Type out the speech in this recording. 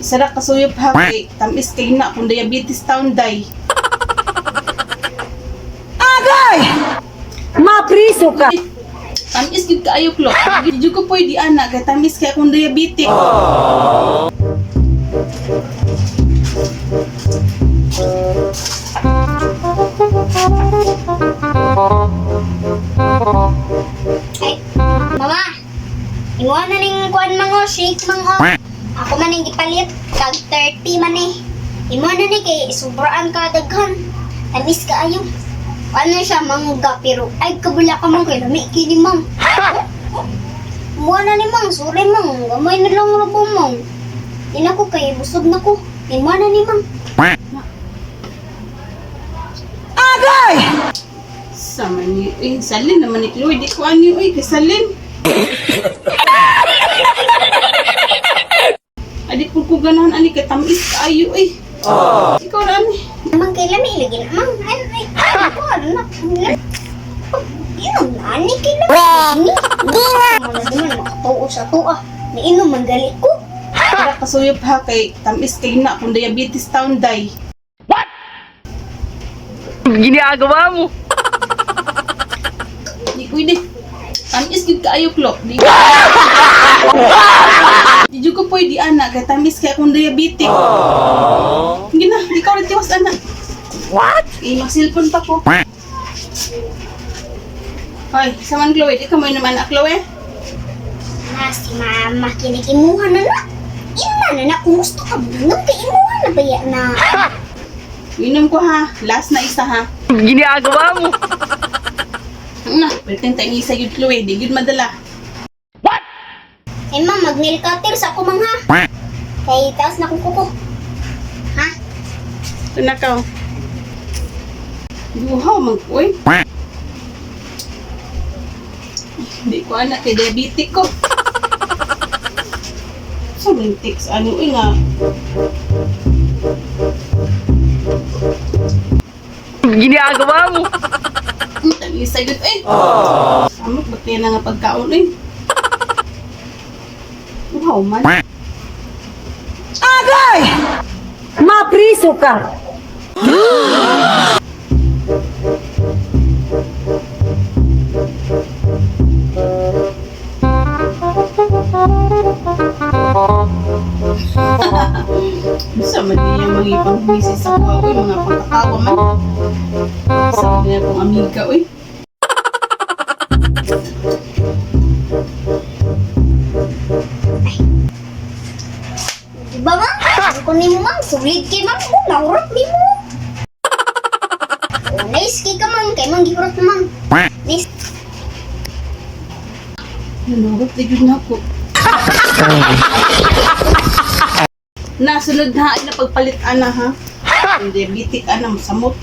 Sarak kasuyop ha kay tamis kay na kung diabetes taon day. Agay! Mapriso ka! Tamis gid kaayo klok. Di ko pwede ana kay tamis kay akong diabetes. Ay, mama. Imo na ning kuan mango shake mango. Ako man ning gipalit kag 30 man eh. Imo na ni kay sobraan ka daghan. Tamis ka ayo. Ano siya mangga pero ay kabula ka man kay lami kini ma'am. Mo na ni ma'am, sorry ma'am. Gamay na lang rabo ma'am. Ina ko kay busog na ko. Imo na ni ma'am. Agay! Sama ni salin naman ni Chloe di ko ani oy kay salin. Adi pud ko ganahan ani kay tamis kaayo eh. Ikaw ra ni. Mang kay lami lagi na ma'am. Ay, ko ano na. Inom na ni kay lami. Ano naman makatuo sa tuwa. Niinom man gali ko. Sarak kasuyop ha kay tamis kay na kung diabetes taon day. Ginagawa mo! Di pwede. Tamis gid kaayo klok. Di ko pwede ana kay tamis kay akong diabetes. Hindi na, di ka rin tiwas ana. What? Mag-cellphone pa ko. Hoy, saman Chloe, di ka mo naman na Chloe? Si mama kinikimuha na na. Ina na na kung gusto ka nung kaimuha na ba yan na. Inom ko ha, last na isa ha. Ginagawa mo! Na, pwede tayong isa yun Chloe, di yun madala. Eh ma'am, mag-nail cutter sa ako mang ha. Kay taas na kuko. Ha? Ito na ka. Duhaw, mag-uy. Hindi ko anak, kay diabetic ko. So, text ano, uy nga. Ginagawa mo! Tagi sa yun, eh. Samot, ba't kaya na nga pagkaon, eh. Duhaw man. Agay! Mapriso ka! Bisa man niya mga ipang-busy sa kuha, uy, mga pagkatawa man. Sabi niya kong amiga, uy. Diba ma'am? Ano ko ni mo ma'am? Sulit kay ma'am mo. Naurot ni mo. Oh, nice kay ka ma'am. Kay ma'am gikurot na ma'am. Nice. Nanurot, ligod na ako. Nasunod na, ay napagpalit ana ha. Ang diabetic ana, masamot.